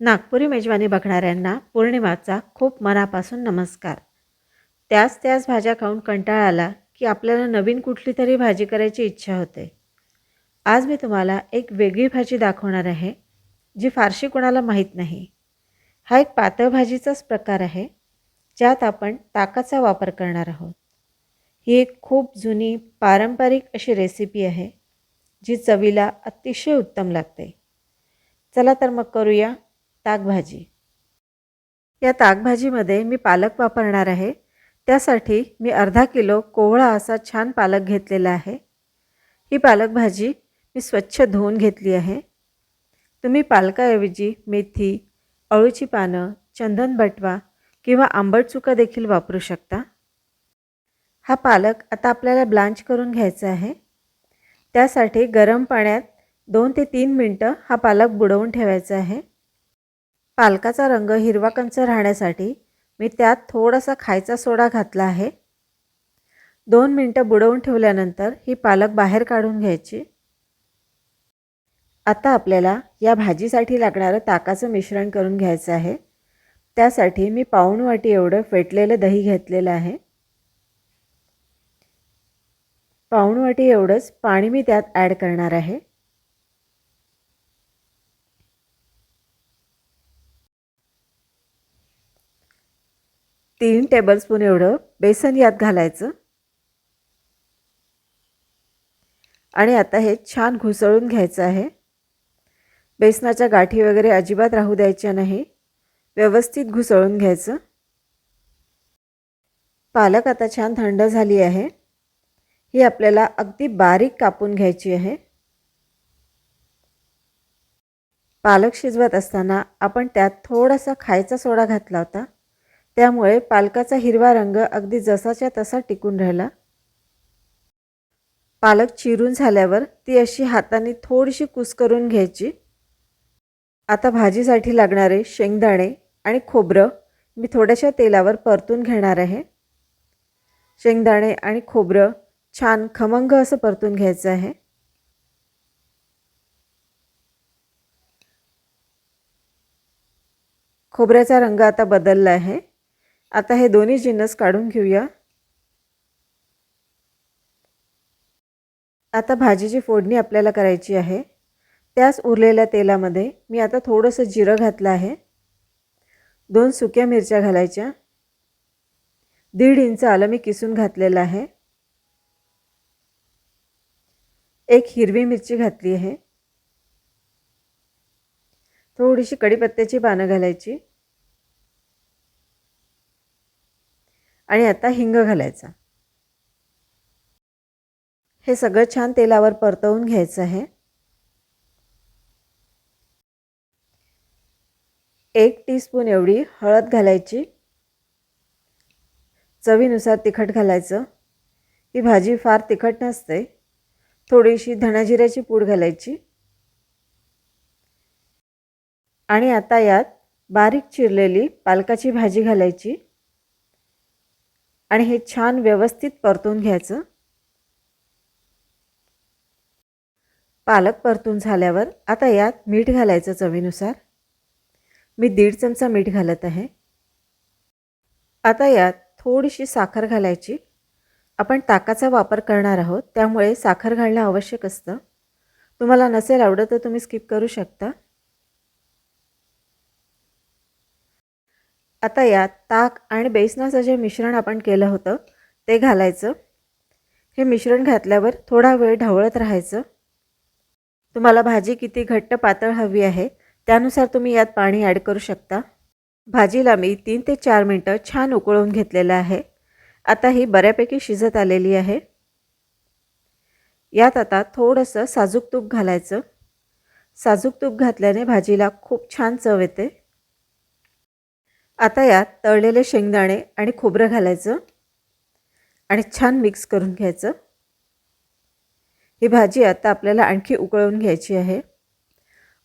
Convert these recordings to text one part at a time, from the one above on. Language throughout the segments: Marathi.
नागपुरी मेजवानी बघणाऱ्यांना पौर्णिमाचा खूप मनापासून नमस्कार. त्याच भाज्या खाऊन कंटाळा आला की आपल्याला नवीन कुठली तरी भाजी करायची इच्छा होते. आज मी तुम्हाला एक वेगळी भाजी दाखवणार आहे, जी फारशी कोणाला माहीत नाही. हा एक पातळ भाजीचाच प्रकार आहे, ज्यात आपण ताकाचा वापर करणार आहोत. ही एक खूप जुनी पारंपरिक अशी रेसिपी आहे, जी चवीला अतिशय उत्तम लागते. चला तर मग करूया ताकभाजी. या ताकभाजीमध्ये मी पालक वापरणार आहे. त्यासाठी मी अर्धा किलो कोवळा असा छान पालक घेतलेला आहे. ही पालक भाजी मी स्वच्छ धुवून घेतली आहे. तुम्ही पालकाऐवजी मेथी, अळूची पानं, चंदन बटवा किंवा आंबट चुका देखील वापरू शकता. हा पालक आता आपल्याला ब्लांच करून घ्यायचा आहे. त्यासाठी गरम पाण्यात 2 ते 3 मिनटं हा पालक बुडवून ठेवायचा आहे. पालकाचा रंग हिरवा कंच राहण्यासाठी मी त्यात थोडासा खायचा सोडा घातला आहे. 2 मिनटं बुडवून ठेवल्यानंतर ही पालक बाहेर काढून घ्यायची. आता आपल्याला या भाजीसाठी लागणारं ताकाचं मिश्रण करून घ्यायचं आहे. त्यासाठी मी पाऊण वाटी एवढं फेटलेलं दही घेतलेलं आहे. पाऊण वाटी एवढंच पाणी मी त्यात ॲड करणार आहे. तीन टेबलस्पून एवढं बेसन यात घालायचं आणि आता हे छान घुसळून घ्यायचं आहे. बेसनाच्या गाठी वगैरे अजिबात राहू द्यायच्या नाही. व्यवस्थित घुसळून घ्यायचं. पालक आता छान थंड झाली आहे. ही आपल्याला अगदी बारीक कापून घ्यायची आहे. पालक शिजवत असताना आपण त्यात थोडासा खायचा सोडा घातला होता. त्यामुळे पालकाचा हिरवा रंग अगदी जसाच्या तसा टिकून राहिला. पालक चिरून झाल्यावर ती अशी हाताने थोडीशी कुस्करून घ्यायची. आता भाजीसाठी लागणारे शेंगदाणे आणि खोबरं मी थोड्याशा तेलावर परतून घेणार आहे. शेंगदाणे आणि खोबरं छान खमंग असं परतून घ्यायचं आहे. खोबऱ्याचा रंग आता बदलला आहे. आता हे दोन्ही जिन्नस काढून घेऊया. आता भाजीची फोडणी आपल्याला करायची आहे. त्याच उरलेल्या तेलामध्ये मी आता थोडंसं जिरं घातलं आहे. 2 सुक्या मिरच्या घालायच्या. 1.5 इंच आलं मी किसून घातलेलं आहे. 1 हिरवी मिरची घातली आहे. थोडीशी कढीपत्त्याची पानं घालायची आणि आता हिंग घालायचा. हे सगळं छान तेलावर परतवून घ्यायचं आहे. 1 टीस्पून एवढी हळद घालायची. चवीनुसार तिखट घालायचं. ही भाजी फार तिखट नसते. थोडीशी धणाजिऱ्याची पूड घालायची आणि आता यात बारीक चिरलेली पालकाची भाजी घालायची आणि हे छान व्यवस्थित परतून घ्यायचं. पालक परतून झाल्यावर आता यात मीठ घालायचं चवीनुसार. मी 1.5 चमचा मीठ घालत आहे. आता यात थोडीशी साखर घालायची. आपण ताकाचा वापर करणार आहोत, त्यामुळे साखर घालणं आवश्यक असतं. तुम्हाला नसेल आवडत तर तुम्ही स्किप करू शकता. आता यात ताक आणि बेसनाचं जे मिश्रण आपण केलं होतं ते घालायचं. हे मिश्रण घातल्यावर थोडा वेळ ढवळत राहायचं. तुम्हाला भाजी किती घट्ट पातळ हवी आहे त्यानुसार तुम्ही यात पाणी ॲड करू शकता. भाजीला मी 3 ते 4 मिनटं छान उकळून घेतलेलं आहे. आता ही बऱ्यापैकी शिजत आलेली आहे. यात आता थोडंसं साजूक तूप घालायचं. साजूक तूप घातल्याने भाजीला खूप छान चव येते. आता यात तळलेले शेंगदाणे आणि खोबरं घालायचं आणि छान मिक्स करून घ्यायचं. ही भाजी आता आपल्याला आणखी उकळून घ्यायची आहे.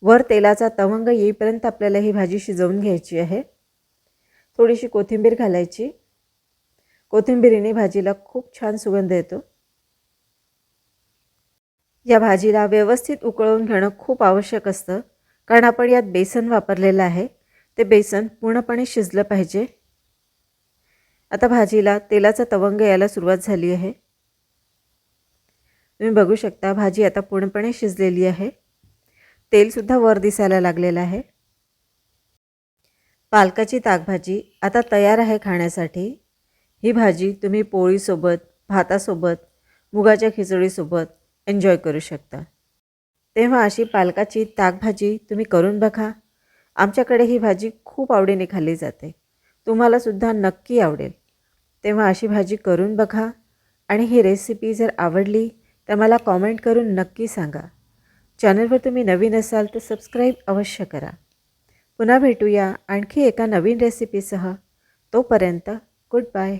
वर तेलाचा तवंग येईपर्यंत आपल्याला ही भाजी शिजवून घ्यायची आहे. थोडीशी कोथिंबीर घालायची. कोथिंबीरीने भाजीला खूप छान सुगंध येतो. या भाजीला व्यवस्थित उकळून घेणं खूप आवश्यक असतं, कारण आपण यात बेसन वापरलेलं आहे. ते बेसन पूर्णपणे शिजलं पाहिजे. आता भाजीला तेलाचा तवंग यायला सुरुवात झाली आहे. तुम्ही बघू शकता भाजी आता पूर्णपणे शिजलेली आहे. तेलसुद्धा वर दिसायला लागलेलं आहे. पालकाची ताकभाजी आता तयार आहे खाण्यासाठी. ही भाजी तुम्ही पोळीसोबत, भातासोबत, मुगाच्या खिचडीसोबत एन्जॉय करू शकता. तेव्हा अशी पालकाची ताकभाजी तुम्ही करून बघा. आमच्याकडे ही भाजी खूप आवडीने खाल्ली जाते. तुम्हालासुद्धा नक्की आवडेल. तेव्हा अशी भाजी करून बघा आणि ही रेसिपी जर आवडली तर मला कॉमेंट करून नक्की सांगा. चॅनलवर तुम्ही नवीन असाल तर सबस्क्राईब अवश्य करा. पुन्हा भेटूया आणखी एका नवीन रेसिपीसह. तोपर्यंत गुड बाय.